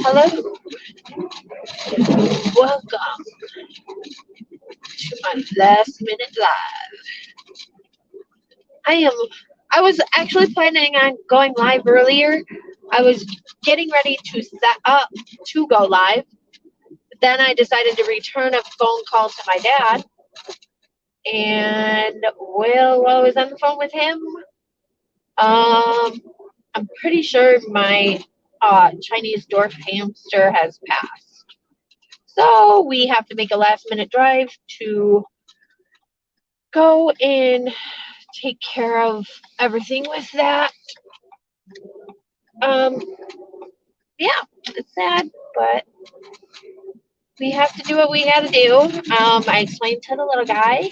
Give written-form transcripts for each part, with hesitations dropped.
Hello, welcome to my last minute live. I am. I was actually planning on going live earlier. I was getting ready to set up to go live. Then I decided to return a phone call to my dad. And while I was on the phone with him, um, I'm pretty sure my Chinese dwarf hamster has passed. So we have to make a last minute drive to go and take care of everything with that. Um, yeah, it's sad, but we have to do what we had to do. I explained to the little guy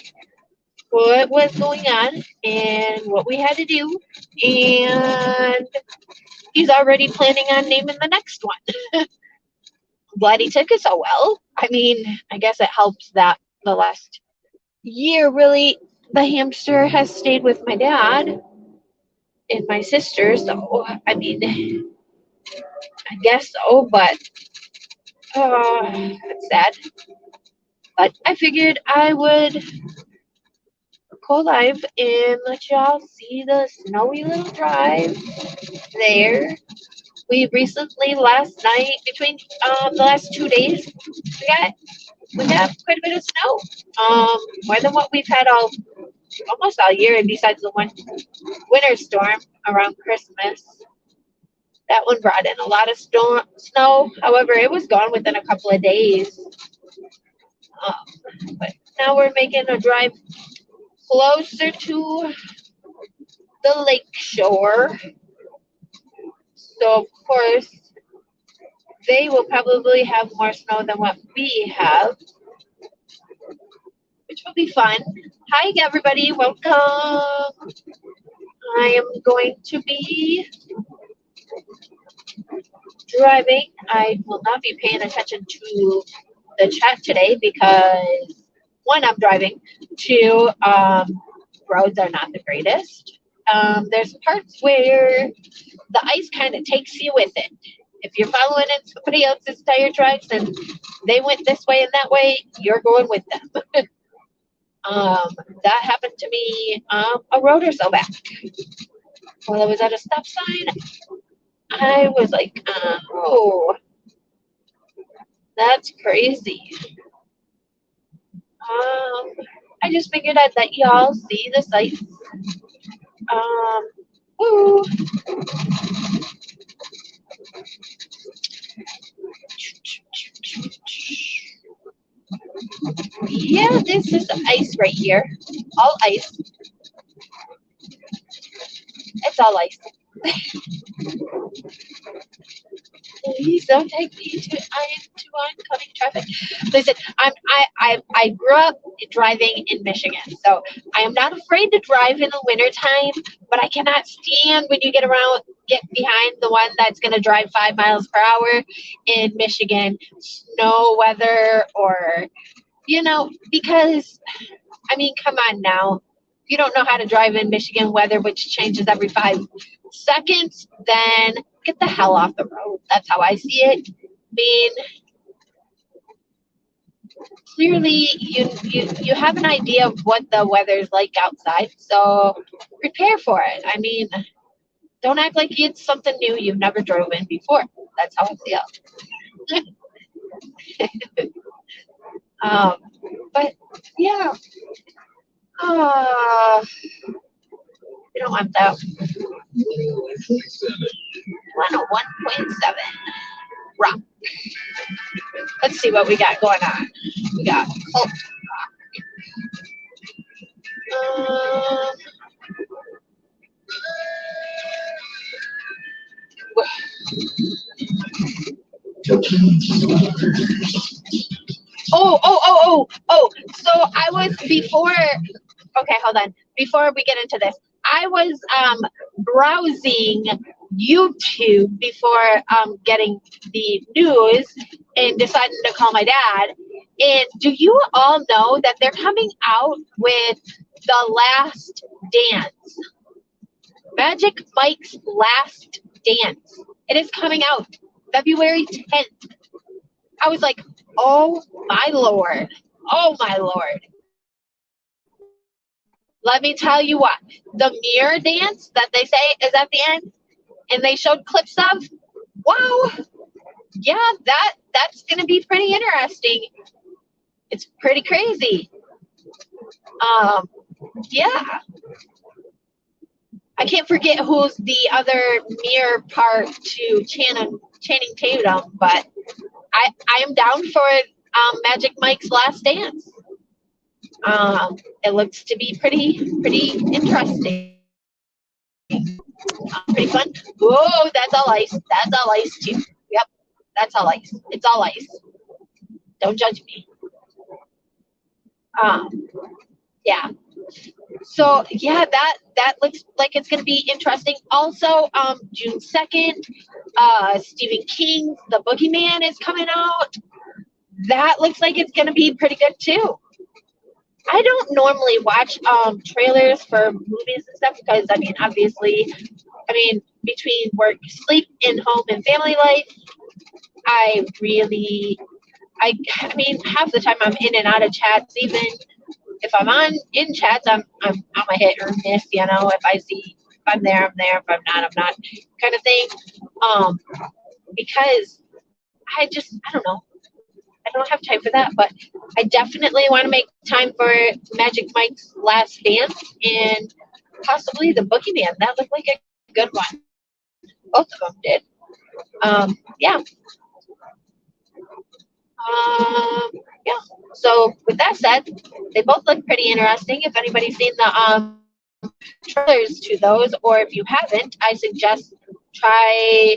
what was going on and what we had to do, and he's already planning on naming the next one. Glad he took it so well. I mean, I guess it helps that the last year, really, the hamster has stayed with my dad and my sister. So, I mean, I guess so, but it's sad. But I figured I would go live and let y'all see the snowy little drive there. We recently, last night, between the last 2 days, we got quite a bit of snow. More than what we've had almost all year, and besides the one winter storm around Christmas. That one brought in a lot of snow. However, it was gone within a couple of days. But now we're making a drive closer to the lake shore. So, of course, they will probably have more snow than what we have, which will be fun. Hi, everybody. Welcome. I am going to be driving. I will not be paying attention to the chat today because one, I'm driving. Two, roads are not the greatest. There's parts where the ice kind of takes you with it. If you're following in somebody else's tire tracks and they went this way and that way, you're going with them. That happened to me a road or so back. While I was at a stop sign, I was like, oh, that's crazy. I just figured I'd let y'all see the sights. Woo. Yeah, this is ice right here. All ice. It's all ice. Please don't take me to oncoming traffic. Listen, I grew up driving in Michigan, so I am not afraid to drive in the wintertime, but I cannot stand when you get behind the one that's gonna drive 5 miles per hour in Michigan, snow weather, or because I mean, come on now. If you don't know how to drive in Michigan weather, which changes every 5 seconds, then get the hell off the road. That's how I see it. I mean, clearly you have an idea of what the weather's like outside, so prepare for it. I mean, don't act like it's something new you've never drove in before. That's how I feel. um, but yeah, uh, we don't want that. 101.7 rock. Let's see what we got going on. We got cult rock. So I was before. Okay, hold on. Before we get into this, I was browsing YouTube before getting the news and deciding to call my dad. And do you all know that they're coming out with The Last Dance? Magic Mike's Last Dance. It is coming out February 10th. I was like, oh my lord. Oh my lord. Let me tell you what, the mirror dance that they say is at the end, and they showed clips of, wow, yeah, that's gonna be pretty interesting. It's pretty crazy. Um, yeah. I can't forget who's the other mirror part to Channing Tatum, but I am down for Magic Mike's Last Dance. It looks to be pretty interesting. Pretty fun. Whoa, that's all ice. That's all ice too. Yep, that's all ice. It's all ice. Don't judge me. Yeah. So yeah, that looks like it's gonna be interesting. Also, June 2nd, Stephen King's The Boogeyman is coming out. That looks like it's gonna be pretty good too. I don't normally watch trailers for movies and stuff because I mean obviously between work, sleep, and home and family life, I really I mean half the time I'm in and out of chats. Even if I'm on in chats, I'm a hit or miss. You know, if I see if I'm there, I'm there. If I'm not, kind of thing. Because I don't know. I don't have time for that, but I definitely want to make time for Magic Mike's Last Dance and possibly the Boogeyman. That looked like a good one. Both of them did. Yeah. Yeah. So with that said, they both look pretty interesting. If anybody's seen the trailers to those, or if you haven't, I suggest try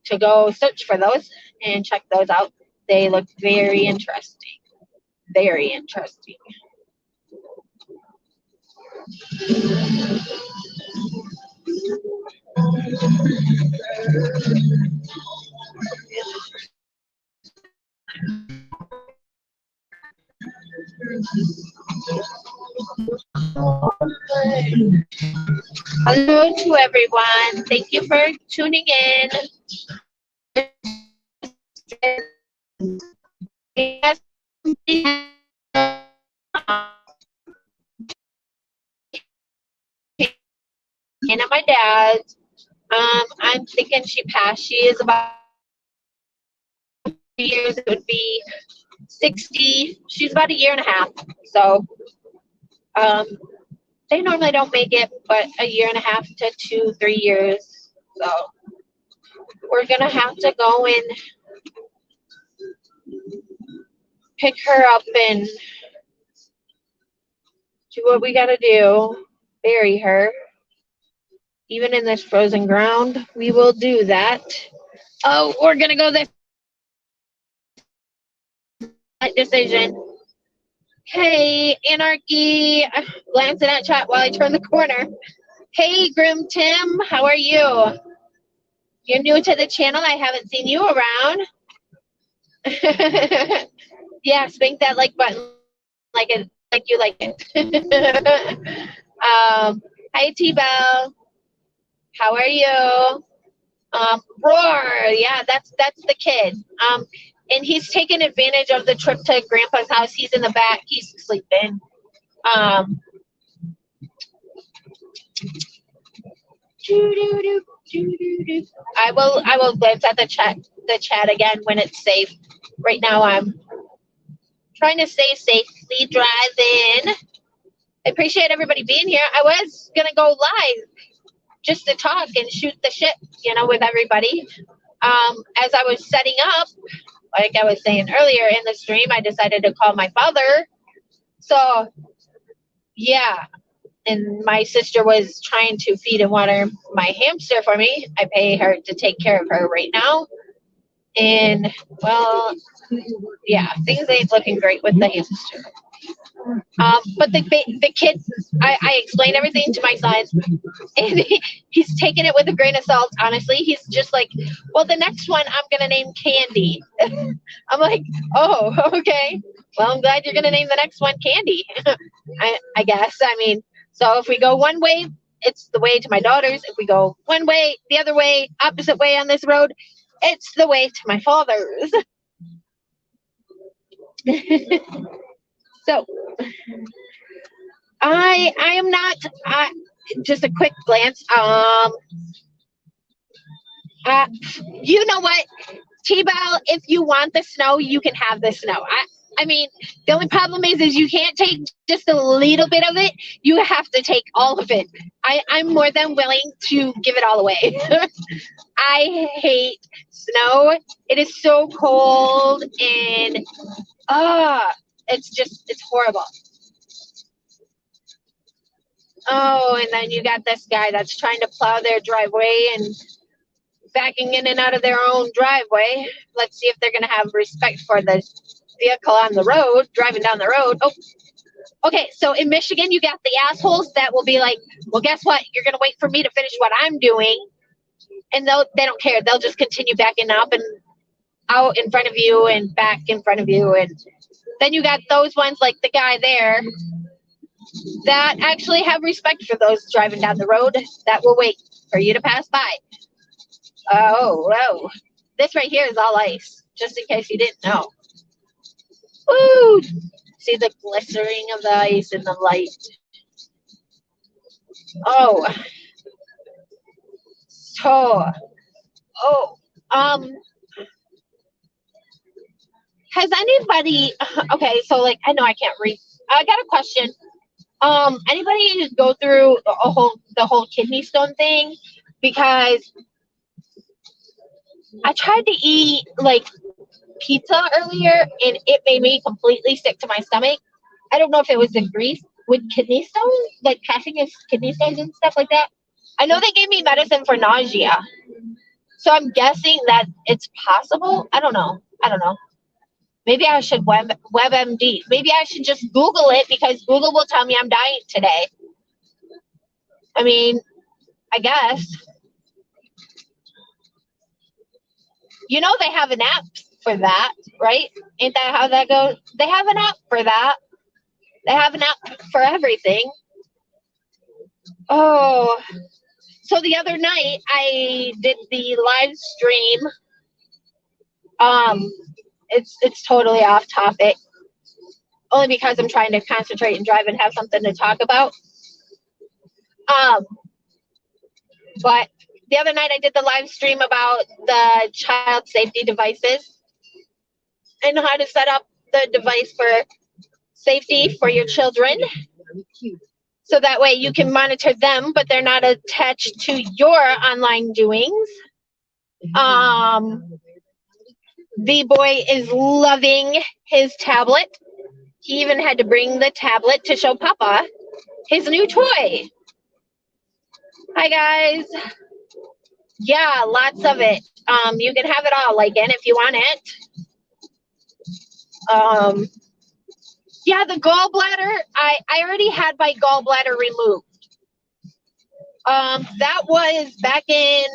to go search for those and check those out. They look very interesting. Very interesting. Hello to everyone. Thank you for tuning in. Yes, and at my dad's. I'm thinking she passed. She is about 2 years. It would be 60. She's about a year and a half. So um, they normally don't make it, but a year and a half to 2, 3 years. So we're gonna have to go and pick her up and do what we gotta do. Bury her. Even in this frozen ground, we will do that. Oh, we're gonna go this decision. Hey, Anarchy. Glancing at chat while I turn the corner. Hey, Grim Tim, how are you? You're new to the channel. I haven't seen you around. Yeah, spank that like button like you like it. Hi, T-Bell. How are you? Roar. Yeah, that's the kid. And he's taking advantage of the trip to Grandpa's house. He's in the back. He's sleeping. I will glance at the chat again when it's safe. Right now I'm trying to stay safely driving. I appreciate everybody being here. I was gonna go live just to talk and shoot the shit, with everybody. As I was setting up, like I was saying earlier in the stream, I decided to call my father. So, yeah. And my sister was trying to feed and water my hamster for me. I pay her to take care of her right now. And, well, yeah, things ain't looking great with the hamster. But the kid, I explained everything to my son, and he's taking it with a grain of salt. Honestly, he's just like, well, the next one I'm gonna name Candy. I'm like, oh, okay. Well, I'm glad you're gonna name the next one Candy. I guess. I mean, so if we go one way, it's the way to my daughter's. If we go one way, the other way, opposite way on this road, it's the way to my father's. So I am not. Just a quick glance. You know what, T-Bell, if you want the snow, you can have the snow. I mean, the only problem is you can't take just a little bit of it. You have to take all of it. I'm more than willing to give it all away. I hate snow. It is so cold and it's horrible. Oh, and then you got this guy that's trying to plow their driveway and backing in and out of their own driveway. Let's see if they're going to have respect for the vehicle on the road, driving down the road. Oh, okay. So in Michigan, you got the assholes that will be like, well, guess what? You're going to wait for me to finish what I'm doing. And they don't care. They'll just continue backing up and out in front of you and back in front of you. And then you got those ones like the guy there that actually have respect for those driving down the road that will wait for you to pass by. Oh, whoa. This right here is all ice, just in case you didn't know. Woo! See the glistering of the ice in the light. Oh. So, has anybody, okay, so like, I know I can't read. I got a question. Anybody go through the whole kidney stone thing? Because I tried to eat like pizza earlier and it made me completely sick to my stomach. I don't know if it was the grease with kidney stones, like passing as kidney stones and stuff like that. I know they gave me medicine for nausea. So I'm guessing that it's possible. I don't know. Maybe I should WebMD. Maybe I should just Google it because Google will tell me I'm dying today. I mean, I guess. You know they have an app for that, right? Ain't that how that goes? They have an app for that. They have an app for everything. Oh, so the other night I did the live stream. It's totally off topic. Only because I'm trying to concentrate and drive and have something to talk about. But the other night I did the live stream about the child safety devices and how to set up the device for safety for your children. So that way you can monitor them, but they're not attached to your online doings. The boy is loving his tablet. He even had to bring the tablet to show Papa his new toy. Hi, guys. Yeah, lots of it. You can have it all, Lakin, if you want it. Yeah, the gallbladder, I already had my gallbladder removed. That was back in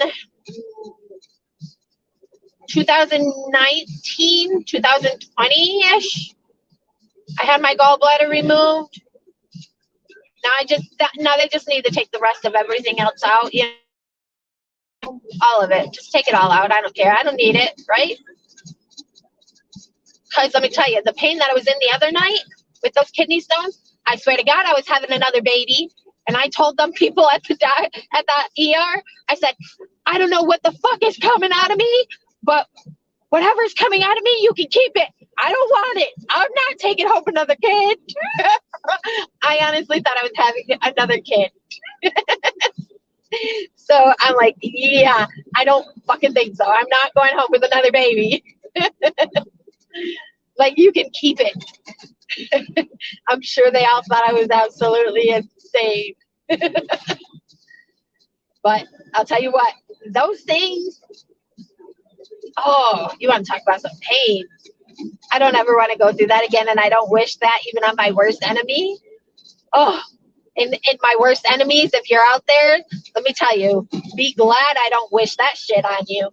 2019, 2020-ish. I had my gallbladder removed. Now they just need to take the rest of everything else out. You know, all of it. Just take it all out. I don't care. I don't need it, right? Because let me tell you, the pain that I was in the other night with those kidney stones, I swear to God, I was having another baby. And I told them people at the ER, I said, I don't know what the fuck is coming out of me, but whatever's coming out of me, you can keep it. I don't want it. I'm not taking home another kid. I honestly thought I was having another kid. So I'm like, yeah, I don't fucking think so. I'm not going home with another baby. Like, you can keep it. I'm sure they all thought I was absolutely insane. But I'll tell you what, those things, oh, you want to talk about some pain. I don't ever want to go through that again, and I don't wish that even on my worst enemy. Oh, in my worst enemies, if you're out there, let me tell you, be glad I don't wish that shit on you.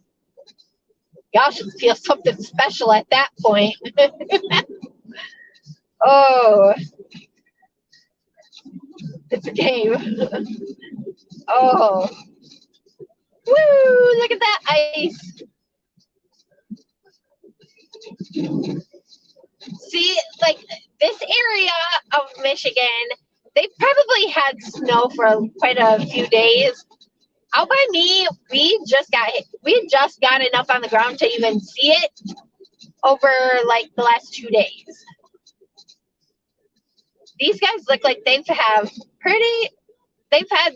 Y'all should feel something special at that point. Oh, it's a game. Oh, woo, look at that ice. See, like this area of Michigan, they probably had snow for quite a few days. Out by me, we just got enough on the ground to even see it over like the last 2 days. These guys look like they've had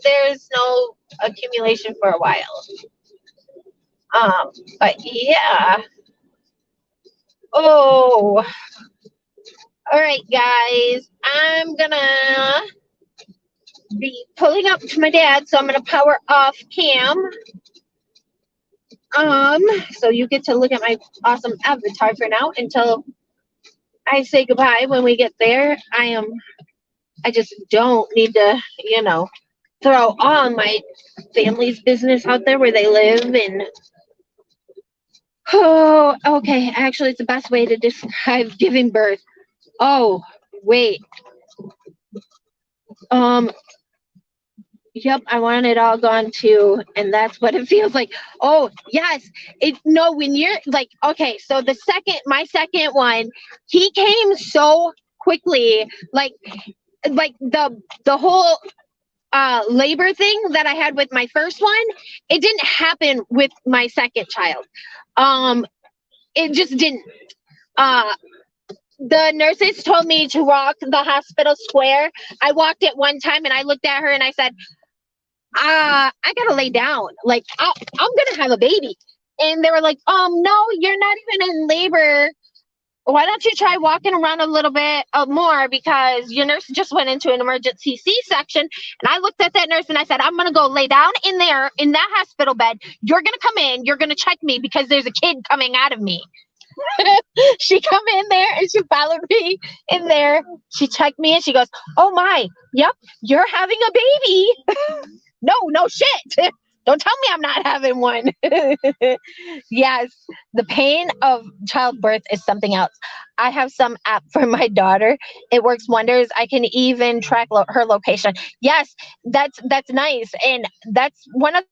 their snow accumulation for a while. But yeah. Oh, all right, guys. I'm gonna be pulling up to my dad, so I'm gonna power off cam. So you get to look at my awesome avatar for now until I say goodbye when we get there. I just don't need to, throw all my family's business out there where they live and oh, okay. Actually, it's the best way to describe giving birth. Oh, wait. Um, yep, I want it all gone too, and that's what it feels like. Oh, yes. When you're like, okay, so my second one, he came so quickly, like the whole labor thing that I had with my first one, it didn't happen with my second child. It just didn't. Uh, the nurses told me to walk the hospital square. I walked it one time and I looked at her and I said, I gotta lay down. Like, I'm gonna have a baby. And they were like, no, you're not even in labor. Why don't you try walking around a little bit more because your nurse just went into an emergency C-section. And I looked at that nurse and I said, I'm going to go lay down in there in that hospital bed. You're going to come in. You're going to check me because there's a kid coming out of me. She come in there and she followed me in there. She checked me and she goes, oh my, yep, you're having a baby. No shit. Don't tell me I'm not having one. Yes, the pain of childbirth is something else. I have some app for my daughter. It works wonders. I can even track her location. Yes, that's nice, and that's one of